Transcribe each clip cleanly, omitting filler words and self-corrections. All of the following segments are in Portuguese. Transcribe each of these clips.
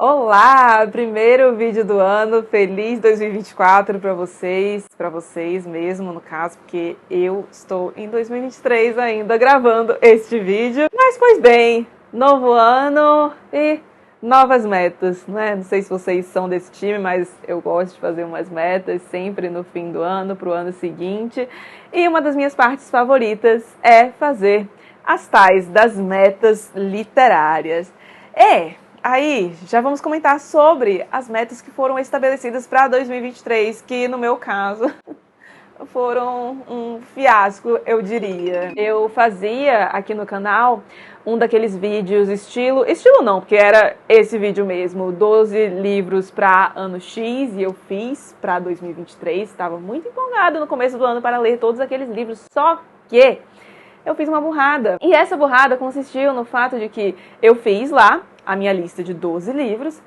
Olá! Primeiro vídeo do ano, feliz 2024 para vocês mesmo, no caso, porque eu estou em 2023 ainda gravando este vídeo. Mas, pois bem, novo ano e novas metas, né? Não sei se vocês são desse time, mas eu gosto de fazer umas metas sempre no fim do ano, para o ano seguinte. E uma das minhas partes favoritas é fazer as tais das metas literárias. Aí, já vamos comentar sobre as metas que foram estabelecidas para 2023, que no meu caso foram um fiasco, eu diria. Eu fazia aqui no canal um daqueles vídeos estilo não, porque era esse vídeo mesmo, 12 livros para ano X, e eu fiz para 2023, estava muito empolgada no começo do ano para ler todos aqueles livros, só que eu fiz uma burrada. E essa burrada consistiu no fato de que eu fiz lá a minha lista de 12 livros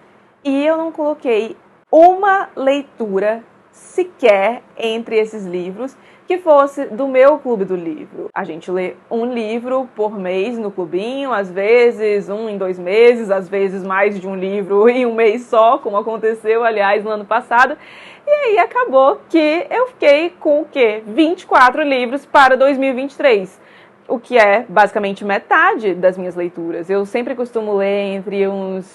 e eu não coloquei uma leitura sequer entre esses livros que fosse do meu clube do livro. A gente lê um livro por mês no clubinho, às vezes um em 2 meses, às vezes mais de um livro em um mês só, como aconteceu, aliás, no ano passado. E aí acabou que eu fiquei com o quê? 24 livros para 2023. O que é basicamente metade das minhas leituras. Eu sempre costumo ler entre uns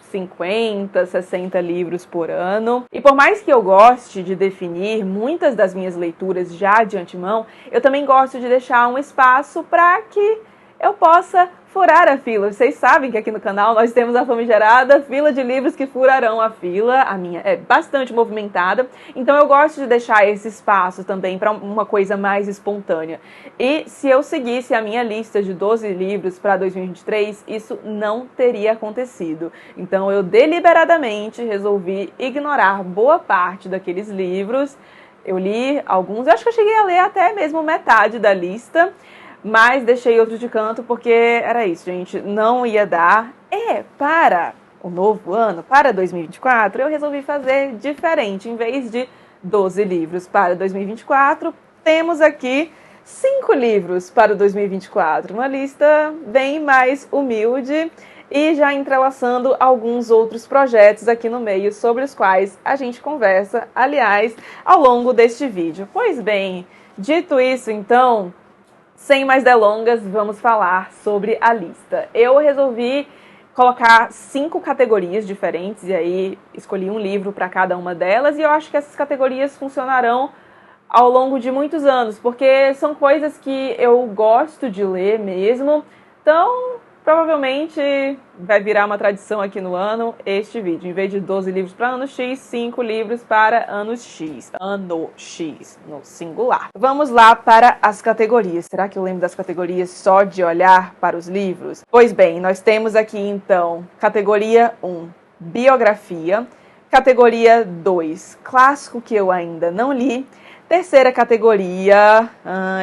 50, 60 livros por ano. E por mais que eu goste de definir muitas das minhas leituras já de antemão, eu também gosto de deixar um espaço para que eu possa furar a fila. Vocês sabem que aqui no canal nós temos a famigerada fila de livros que furarão a fila. A minha é bastante movimentada, então eu gosto de deixar esse espaço também para uma coisa mais espontânea. E se eu seguisse a minha lista de 12 livros para 2023, isso não teria acontecido. Então eu deliberadamente resolvi ignorar boa parte daqueles livros. Eu li alguns, eu acho que eu cheguei a ler até mesmo metade da lista, mas deixei outro de canto porque era isso, gente, não ia dar. Para o novo ano, para 2024, eu resolvi fazer diferente. Em vez de 12 livros para 2024, temos aqui 5 livros para 2024. Uma lista bem mais humilde e já entrelaçando alguns outros projetos aqui no meio sobre os quais a gente conversa, aliás, ao longo deste vídeo. Pois bem, dito isso, então, sem mais delongas, vamos falar sobre a lista. Eu resolvi colocar 5 categorias diferentes e aí escolhi um livro para cada uma delas, e eu acho que essas categorias funcionarão ao longo de muitos anos, porque são coisas que eu gosto de ler mesmo. Então, provavelmente vai virar uma tradição aqui no ano este vídeo. Em vez de 12 livros para ano X, 5 livros para ano X. Ano X, no singular. Vamos lá para as categorias. Será que eu lembro das categorias só de olhar para os livros? Pois bem, nós temos aqui então categoria 1, biografia. Categoria 2, clássico que eu ainda não li. Terceira categoria,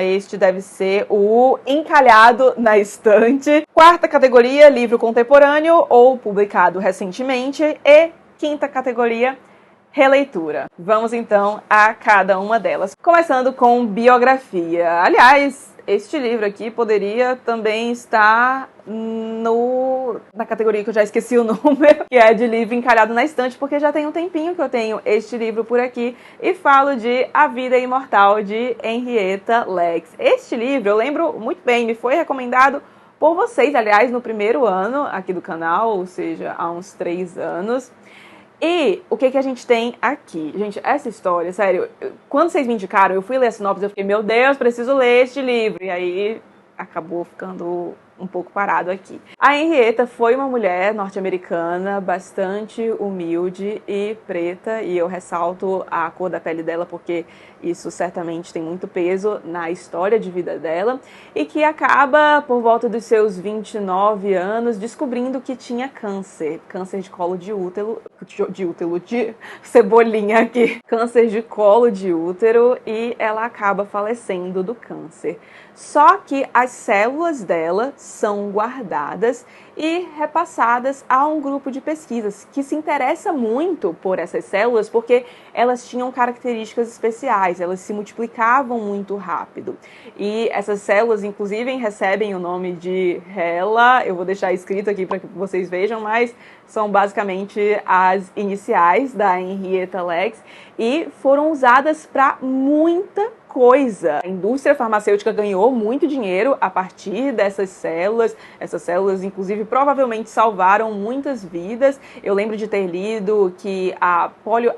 este deve ser o encalhado na estante. Quarta categoria, livro contemporâneo ou publicado recentemente. E quinta categoria, releitura. Vamos então a cada uma delas. Começando com biografia. Aliás, este livro aqui poderia também estar na categoria que eu já esqueci o número, que é de livro encalhado na estante, porque já tem um tempinho que eu tenho este livro por aqui e falo de A Vida Imortal, de Henrietta Lacks. Este livro, eu lembro muito bem, me foi recomendado por vocês, aliás, no primeiro ano aqui do canal, ou seja, há uns 3 anos. E o que a gente tem aqui? Gente, essa história, sério, quando vocês me indicaram, eu fui ler a sinopse, eu fiquei, meu Deus, preciso ler este livro. E aí acabou ficando um pouco parado aqui. A Henrietta foi uma mulher norte-americana bastante humilde e preta, e eu ressalto a cor da pele dela porque isso certamente tem muito peso na história de vida dela, e que acaba, por volta dos seus 29 anos, descobrindo que tinha câncer de colo de útero, de cebolinha aqui, câncer de colo de útero, e ela acaba falecendo do câncer. Só que as células dela são guardadas e repassadas a um grupo de pesquisas que se interessa muito por essas células porque elas tinham características especiais, elas se multiplicavam muito rápido. E essas células, inclusive, recebem o nome de HeLa, eu vou deixar escrito aqui para que vocês vejam, mas são basicamente as iniciais da Henrietta Lacks e foram usadas para muita coisa. A indústria farmacêutica ganhou muito dinheiro a partir dessas células. Essas células, inclusive, provavelmente salvaram muitas vidas. Eu lembro de ter lido que a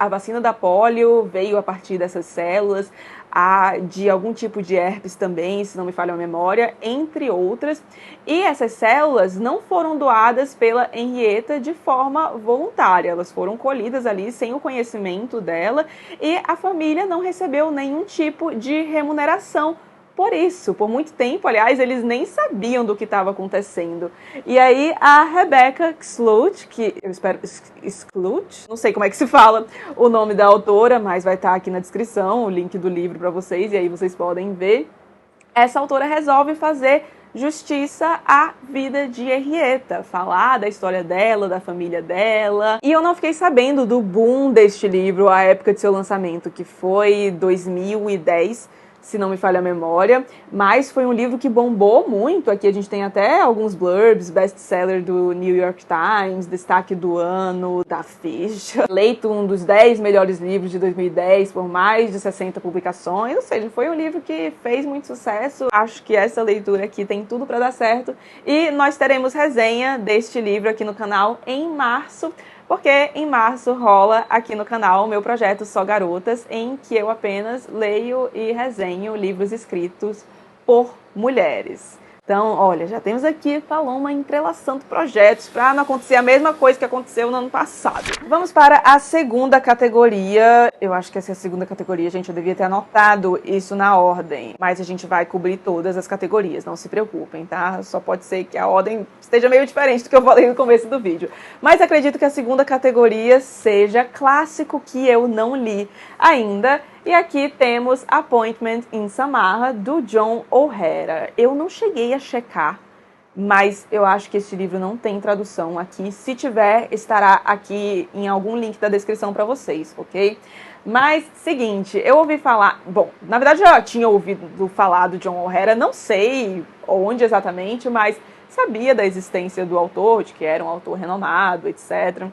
vacina da polio veio a partir dessas células, a de algum tipo de herpes também, se não me falha a memória, entre outras. E essas células não foram doadas pela Henrietta de forma voluntária, elas foram colhidas ali sem o conhecimento dela e a família não recebeu nenhum tipo de remuneração por isso. Por muito tempo, aliás, eles nem sabiam do que estava acontecendo. E aí a Rebecca Skloot, que eu espero... Skloot? Não sei como é que se fala o nome da autora, mas vai estar aqui na descrição o link do livro para vocês, e aí vocês podem ver. Essa autora resolve fazer justiça à vida de Henrietta, falar da história dela, da família dela. E eu não fiquei sabendo do boom deste livro à época de seu lançamento, que foi 2010, se não me falha a memória, mas foi um livro que bombou muito. Aqui a gente tem até alguns blurbs, best-seller do New York Times, destaque do ano da Fish, eleito um dos 10 melhores livros de 2010 por mais de 60 publicações, ou seja, foi um livro que fez muito sucesso. Acho que essa leitura aqui tem tudo para dar certo e nós teremos resenha deste livro aqui no canal em março, porque em março rola aqui no canal o meu projeto Só Garotas, em que eu apenas leio e resenho livros escritos por mulheres. Então, olha, já temos aqui Paloma entrelaçando projetos para não acontecer a mesma coisa que aconteceu no ano passado. Vamos para a segunda categoria. Eu acho que essa é a segunda categoria, gente. Eu devia ter anotado isso na ordem. Mas a gente vai cobrir todas as categorias, não se preocupem, tá? Só pode ser que a ordem esteja meio diferente do que eu falei no começo do vídeo. Mas acredito que a segunda categoria seja clássico que eu não li ainda. E aqui temos Appointment in Samarra, do John O'Hara. Eu não cheguei a checar, mas eu acho que esse livro não tem tradução aqui. Se tiver, estará aqui em algum link da descrição para vocês, ok? Mas, seguinte, eu ouvi falar... Bom, na verdade eu já tinha ouvido falar do John O'Hara, não sei onde exatamente, mas sabia da existência do autor, de que era um autor renomado, etc.,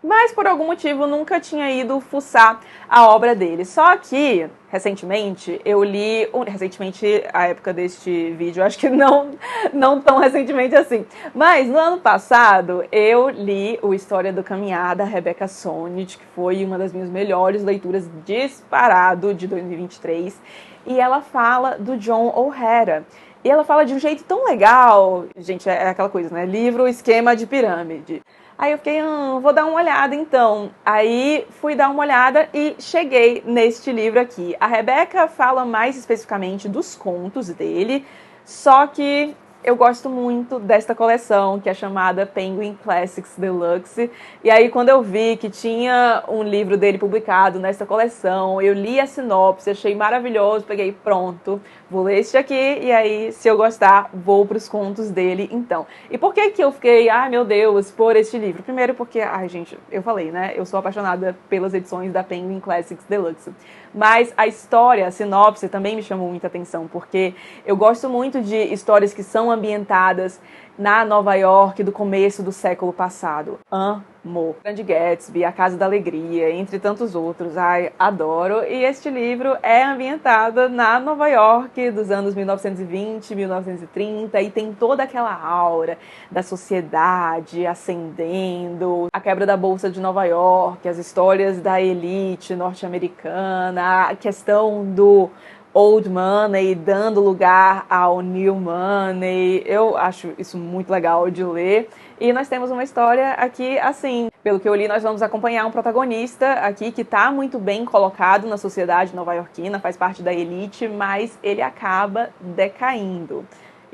mas por algum motivo nunca tinha ido fuçar a obra dele. Só que, recentemente, eu li... Recentemente, a época deste vídeo, acho que não tão recentemente assim. Mas, no ano passado, eu li o História do Caminhar, da Rebecca Solnit, que foi uma das minhas melhores leituras disparado de 2023. E ela fala do John O'Hara. E ela fala de um jeito tão legal. Gente, é aquela coisa, né? Livro Esquema de Pirâmide. Aí eu fiquei, vou dar uma olhada então. Aí fui dar uma olhada e cheguei neste livro aqui. A Rebecca fala mais especificamente dos contos dele, só que eu gosto muito desta coleção, que é chamada Penguin Classics Deluxe. E aí, quando eu vi que tinha um livro dele publicado nesta coleção, eu li a sinopse, achei maravilhoso, peguei, pronto, vou ler este aqui, e aí, se eu gostar, vou para os contos dele, então. E por que que eu fiquei, ai meu Deus, por este livro? Primeiro porque, ai gente, eu falei, né, eu sou apaixonada pelas edições da Penguin Classics Deluxe. Mas a história, a sinopse também me chamou muita atenção, porque eu gosto muito de histórias que são ambientadas na Nova York do começo do século passado. Amo. Grande Gatsby, A Casa da Alegria, entre tantos outros. Ai, adoro. E este livro é ambientado na Nova York dos anos 1920, 1930 e tem toda aquela aura da sociedade ascendendo, a quebra da Bolsa de Nova York, as histórias da elite norte-americana, a questão do old money dando lugar ao new money. Eu acho isso muito legal de ler. E nós temos uma história aqui, assim, pelo que eu li, nós vamos acompanhar um protagonista aqui que está muito bem colocado na sociedade nova-iorquina, faz parte da elite, mas ele acaba decaindo.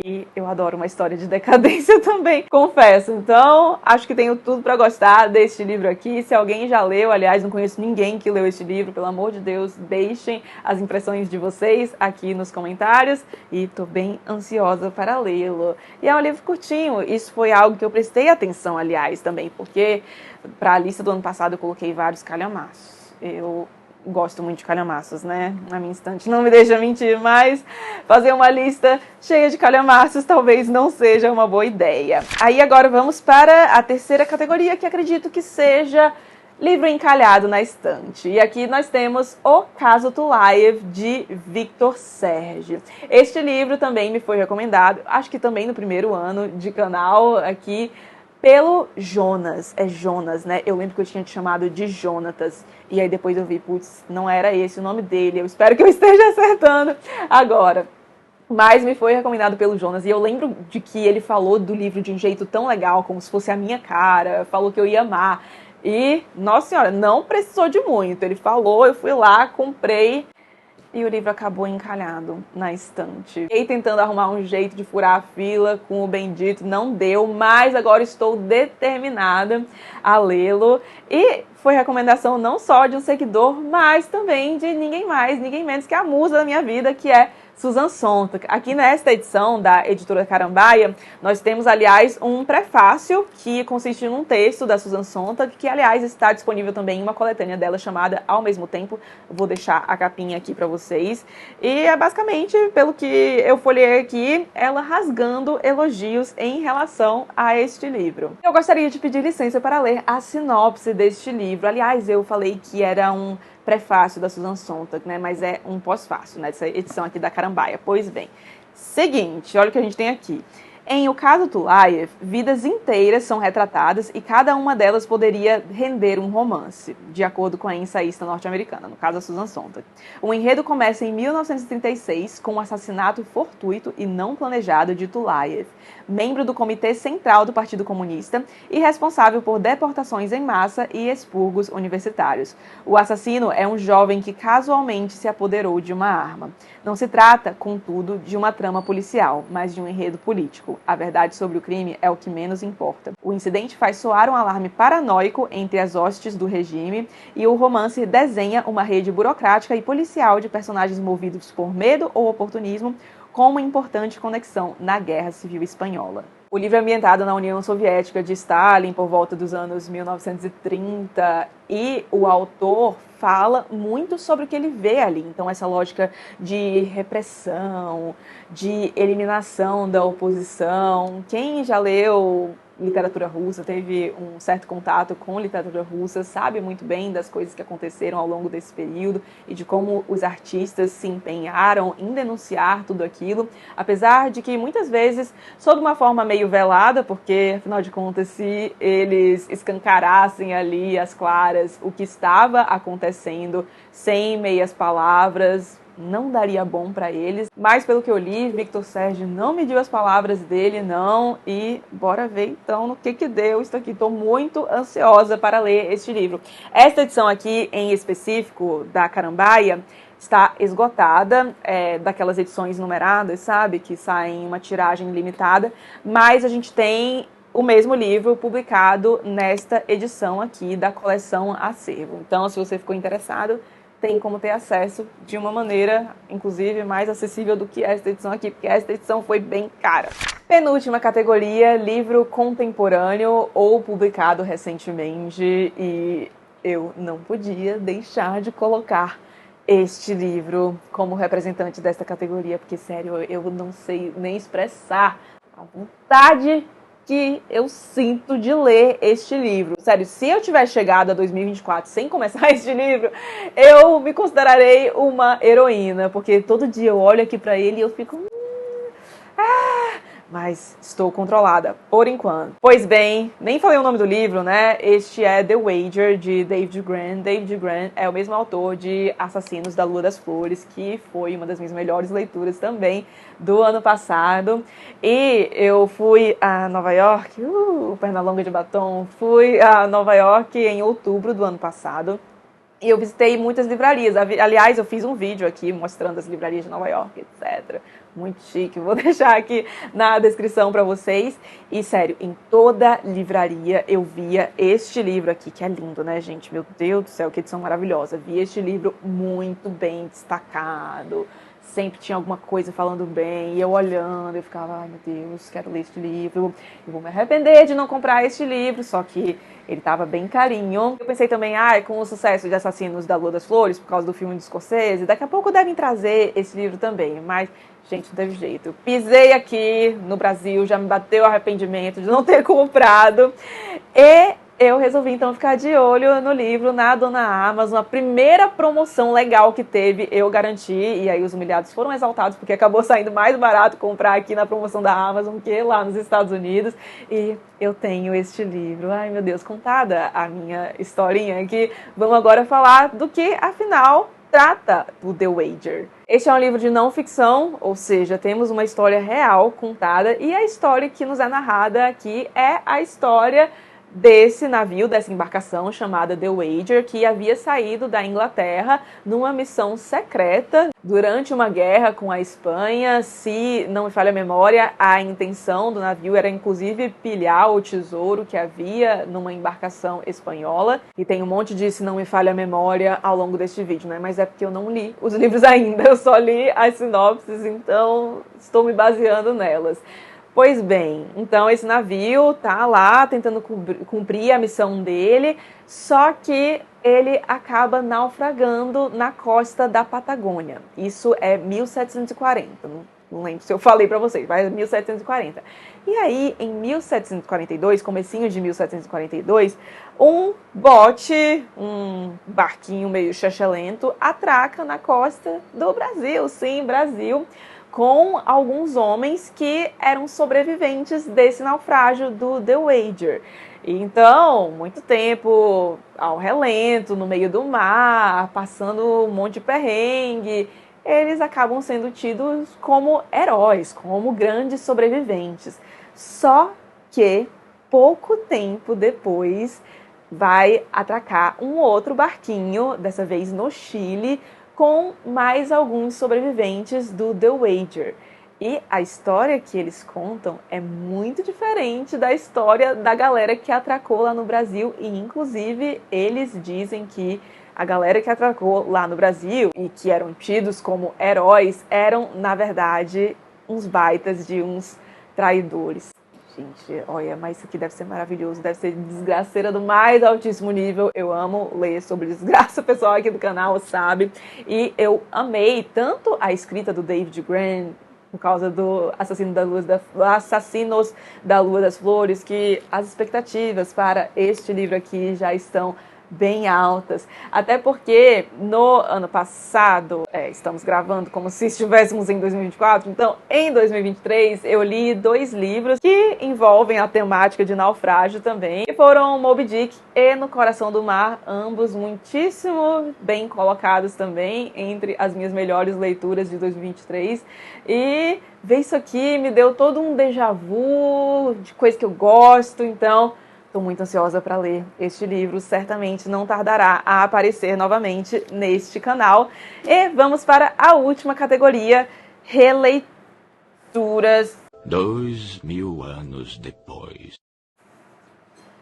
E eu adoro uma história de decadência também, confesso. Então, acho que tenho tudo pra gostar deste livro aqui. Se alguém já leu, aliás, não conheço ninguém que leu este livro, pelo amor de Deus, deixem as impressões de vocês aqui nos comentários. E tô bem ansiosa para lê-lo. E é um livro curtinho. Isso foi algo que eu prestei atenção, aliás, também, porque pra lista do ano passado eu coloquei vários calhamaços. Eu gosto muito de calhamaços, né? Na minha estante não me deixa mentir, mas fazer uma lista cheia de calhamaços talvez não seja uma boa ideia. Aí agora vamos para a terceira categoria, que acredito que seja livro encalhado na estante. E aqui nós temos O Caso Tulaev, de Victor Serge. Este livro também me foi recomendado, acho que também no primeiro ano de canal aqui, pelo Jonas. É Jonas, né? Eu lembro que eu tinha te chamado de Jonatas. E aí depois eu vi, putz, não era esse o nome dele. Eu espero que eu esteja acertando agora. Mas me foi recomendado pelo Jonas. E eu lembro de que ele falou do livro de um jeito tão legal, como se fosse a minha cara. Falou que eu ia amar. E, nossa senhora, não precisou de muito. Ele falou, eu fui lá, comprei. E o livro acabou encalhado na estante. Fiquei tentando arrumar um jeito de furar a fila com o bendito, não deu, mas agora estou determinada a lê-lo. E foi recomendação não só de um seguidor, mas também de ninguém mais, ninguém menos que a musa da minha vida, que é Susan Sontag. Aqui nesta edição da editora Carambaia, nós temos, aliás, um prefácio que consiste num texto da Susan Sontag, que, aliás, está disponível também em uma coletânea dela chamada Ao Mesmo Tempo. Vou deixar a capinha aqui para vocês. E é basicamente, pelo que eu folhei aqui, ela rasgando elogios em relação a este livro. Eu gostaria de pedir licença para ler a sinopse deste livro. Aliás, eu falei que era um prefácio da Susan Sontag, né? Mas é um pós-fácio, né? Dessa edição aqui da Carambaia. Pois bem, seguinte, olha o que a gente tem aqui. Em O Caso Tulaev, vidas inteiras são retratadas e cada uma delas poderia render um romance, de acordo com a ensaísta norte-americana, no caso a Susan Sontag. O enredo começa em 1936 com o assassinato fortuito e não planejado de Tulaev, membro do Comitê Central do Partido Comunista e responsável por deportações em massa e expurgos universitários. O assassino é um jovem que casualmente se apoderou de uma arma. Não se trata, contudo, de uma trama policial, mas de um enredo político. A verdade sobre o crime é o que menos importa. O incidente faz soar um alarme paranoico entre as hostes do regime e o romance desenha uma rede burocrática e policial de personagens movidos por medo ou oportunismo com uma importante conexão na Guerra Civil Espanhola. O livro é ambientado na União Soviética de Stalin por volta dos anos 1930 e o autor fala muito sobre o que ele vê ali. Então, essa lógica de repressão, de eliminação da oposição. Quem já leu literatura russa, teve um certo contato com literatura russa, sabe muito bem das coisas que aconteceram ao longo desse período e de como os artistas se empenharam em denunciar tudo aquilo, apesar de que muitas vezes, sob uma forma meio velada, porque, afinal de contas, se eles escancarassem ali às claras o que estava acontecendo, sem meias palavras, não daria bom para eles, mas pelo que eu li, Victor Serge não mediu as palavras dele, não, e bora ver então no que deu isso aqui. Estou muito ansiosa para ler este livro. Esta edição aqui, em específico, da Carambaia, está esgotada, daquelas edições numeradas, sabe, que saem em uma tiragem limitada, mas a gente tem o mesmo livro publicado nesta edição aqui da coleção Acervo. Então, se você ficou interessado, tem como ter acesso de uma maneira, inclusive, mais acessível do que esta edição aqui, porque esta edição foi bem cara. Penúltima categoria, livro contemporâneo ou publicado recentemente, e eu não podia deixar de colocar este livro como representante desta categoria, porque, sério, eu não sei nem expressar a vontade que eu sinto de ler este livro. Sério, se eu tiver chegado a 2024 sem começar este livro, eu me considerarei uma heroína, porque todo dia eu olho aqui pra ele e eu fico... mas estou controlada, por enquanto. Pois bem, nem falei o nome do livro, né? Este é The Wager, de David Grann. David Grann é o mesmo autor de Assassinos da Lua das Flores, que foi uma das minhas melhores leituras também do ano passado. E eu fui a Nova York, perna longa de batom, fui a Nova York em outubro do ano passado. E eu visitei muitas livrarias. Aliás, eu fiz um vídeo aqui mostrando as livrarias de Nova York, etc. muito chique. Vou deixar aqui na descrição para vocês. E sério, em toda livraria eu via este livro aqui, que é lindo, né, gente? Meu Deus do céu, que edição maravilhosa. Vi este livro muito bem destacado. Sempre tinha alguma coisa falando bem, e eu olhando, eu ficava, ai meu Deus, quero ler este livro, eu vou me arrepender de não comprar este livro, só que ele tava bem carinho. Eu pensei também, com o sucesso de Assassinos da Lua das Flores, por causa do filme de Scorsese, daqui a pouco devem trazer esse livro também, mas, gente, não teve jeito. Eu pisei aqui no Brasil, já me bateu o arrependimento de não ter comprado, e eu resolvi então ficar de olho no livro na Dona Amazon. A primeira promoção legal que teve, eu garanti, e aí os humilhados foram exaltados, porque acabou saindo mais barato comprar aqui na promoção da Amazon que lá nos Estados Unidos. E eu tenho este livro. Ai meu Deus, contada a minha historinha aqui, vamos agora falar do que afinal trata o The Wager. Este é um livro de não ficção, ou seja, temos uma história real contada, e a história que nos é narrada aqui é a história desse navio, dessa embarcação chamada The Wager, que havia saído da Inglaterra numa missão secreta durante uma guerra com a Espanha. Se não me falha a memória, a intenção do navio era inclusive pilhar o tesouro que havia numa embarcação espanhola. E tem um monte de se não me falha a memória ao longo deste vídeo, né? Mas é porque eu não li os livros ainda, eu só li as sinopses, então estou me baseando nelas. Pois bem, então esse navio tá lá tentando cumprir a missão dele, só que ele acaba naufragando na costa da Patagônia. Isso é 1740, não lembro se eu falei pra vocês, mas é 1740. E aí, em 1742, comecinho de 1742, um bote, um barquinho meio chachelento, atraca na costa do Brasil, sim, Brasil, com alguns homens que eram sobreviventes desse naufrágio do The Wager. Então, muito tempo ao relento, no meio do mar, passando um monte de perrengue, eles acabam sendo tidos como heróis, como grandes sobreviventes. Só que, pouco tempo depois, vai atracar um outro barquinho, dessa vez no Chile, com mais alguns sobreviventes do The Wager. E a história que eles contam é muito diferente da história da galera que atracou lá no Brasil, e inclusive eles dizem que a galera que atracou lá no Brasil e que eram tidos como heróis eram, na verdade, uns baitas de uns traidores. Gente, olha, mas isso aqui deve ser maravilhoso, deve ser desgraceira do mais altíssimo nível. Eu amo ler sobre desgraça, o pessoal aqui do canal sabe. E eu amei tanto a escrita do David Grann, por causa do Assassinos da Lua das Flores, que as expectativas para este livro aqui já estão bem altas, até porque no ano passado, estamos gravando como se estivéssemos em 2024, então em 2023 eu li 2 livros que envolvem a temática de naufrágio também, que foram Moby Dick e No Coração do Mar, ambos muitíssimo bem colocados também entre as minhas melhores leituras de 2023, e ver isso aqui me deu todo um déjà vu de coisa que eu gosto, então estou muito ansiosa para ler este livro, certamente não tardará a aparecer novamente neste canal. E vamos para a última categoria, releituras. 2000 anos depois.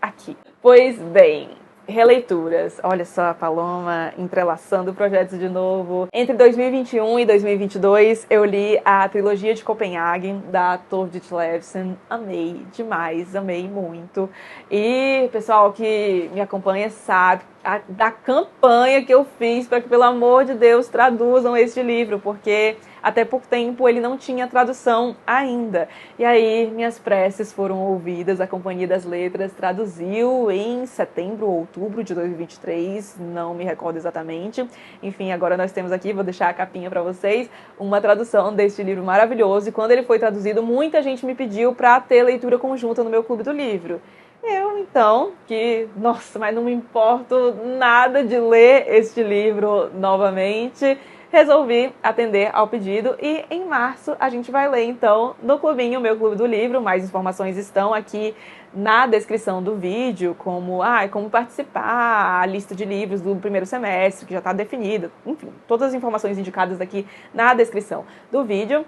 Aqui. Pois bem, releituras. Olha só a Paloma entrelaçando projetos de novo. Entre 2021 e 2022, eu li a trilogia de Copenhague, da Tove Ditlevsen. Amei demais, amei muito. E o pessoal que me acompanha sabe da campanha que eu fiz para que, pelo amor de Deus, traduzam este livro, porque até pouco tempo ele não tinha tradução ainda. E aí minhas preces foram ouvidas, a Companhia das Letras traduziu em setembro ou outubro de 2023, não me recordo exatamente. Enfim, agora nós temos aqui, vou deixar a capinha para vocês, uma tradução deste livro maravilhoso. E quando ele foi traduzido, muita gente me pediu para ter leitura conjunta no meu clube do livro. Eu, então, nossa, mas não me importo nada de ler este livro novamente, resolvi atender ao pedido e em março a gente vai ler, então, no clubinho, meu clube do livro. Mais informações estão aqui na descrição do vídeo, como participar, a lista de livros do primeiro semestre, que já está definida, enfim, todas as informações indicadas aqui na descrição do vídeo.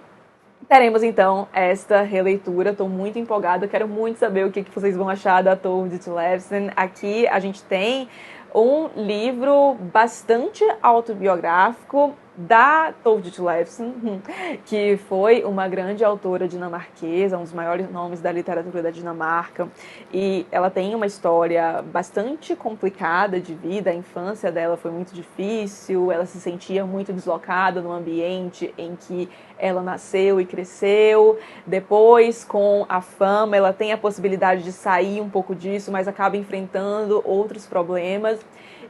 teremos então esta releitura. Estou muito empolgada, quero muito saber o que vocês vão achar da Tove Ditlevsen. Aqui a gente tem um livro bastante autobiográfico da Tove Ditlevsen, que foi uma grande autora dinamarquesa, um dos maiores nomes da literatura da Dinamarca, e ela tem uma história bastante complicada de vida. A infância dela foi muito difícil, ela se sentia muito deslocada no ambiente em que ela nasceu e cresceu. Depois, com a fama, ela tem a possibilidade de sair um pouco disso, mas acaba enfrentando outros problemas.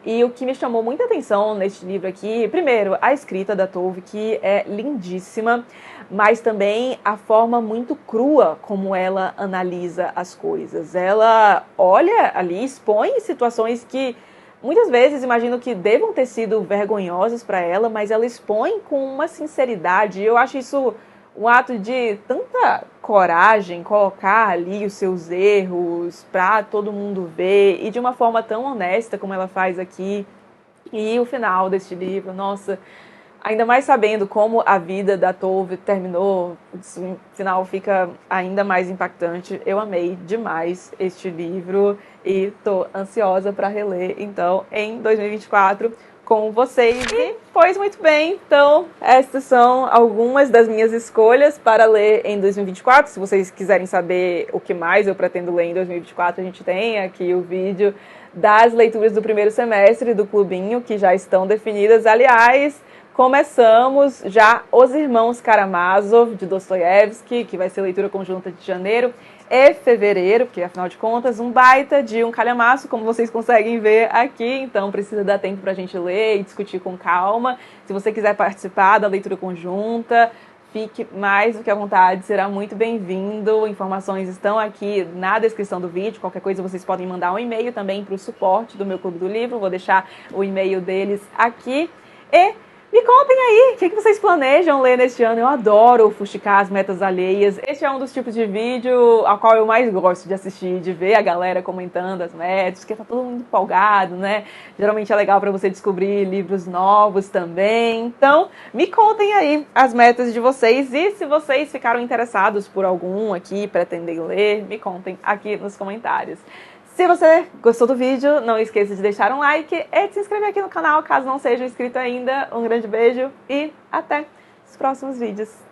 E o que me chamou muita atenção neste livro aqui, primeiro, a escrita da Tove, que é lindíssima, mas também a forma muito crua como ela analisa as coisas. Ela olha ali, expõe situações que muitas vezes imagino que devam ter sido vergonhosas para ela, mas ela expõe com uma sinceridade. Eu acho isso um ato de tanta coragem, colocar ali os seus erros para todo mundo ver, e de uma forma tão honesta como ela faz aqui. E o final deste livro, nossa, ainda mais sabendo como a vida da Tove terminou, o final fica ainda mais impactante. Eu amei demais este livro e tô ansiosa para reler, então, em 2024, com vocês. E pois muito bem, então estas são algumas das minhas escolhas para ler em 2024. Se vocês quiserem saber o que mais eu pretendo ler em 2024, a gente tem aqui o vídeo das leituras do primeiro semestre do Clubinho, que já estão definidas. Aliás, começamos já Os Irmãos Karamazov, de Dostoiévski, que vai ser leitura conjunta de janeiro e fevereiro, porque afinal de contas um baita de um calhamaço, como vocês conseguem ver aqui, então precisa dar tempo pra gente ler e discutir com calma. Se você quiser participar da leitura conjunta, fique mais do que à vontade, será muito bem-vindo. Informações estão aqui na descrição do vídeo. Qualquer coisa vocês podem mandar um e-mail também para o suporte do meu Clube do Livro, vou deixar o e-mail deles aqui. E me contem aí, o que vocês planejam ler neste ano? Eu adoro fuxicar as metas alheias. Este é um dos tipos de vídeo ao qual eu mais gosto de assistir, de ver a galera comentando as metas, porque tá todo mundo empolgado, né? Geralmente é legal para você descobrir livros novos também. Então, me contem aí as metas de vocês, e se vocês ficaram interessados por algum aqui, pretendem ler, me contem aqui nos comentários. Se você gostou do vídeo, não esqueça de deixar um like e de se inscrever aqui no canal, caso não seja inscrito ainda. Um grande beijo e até os próximos vídeos.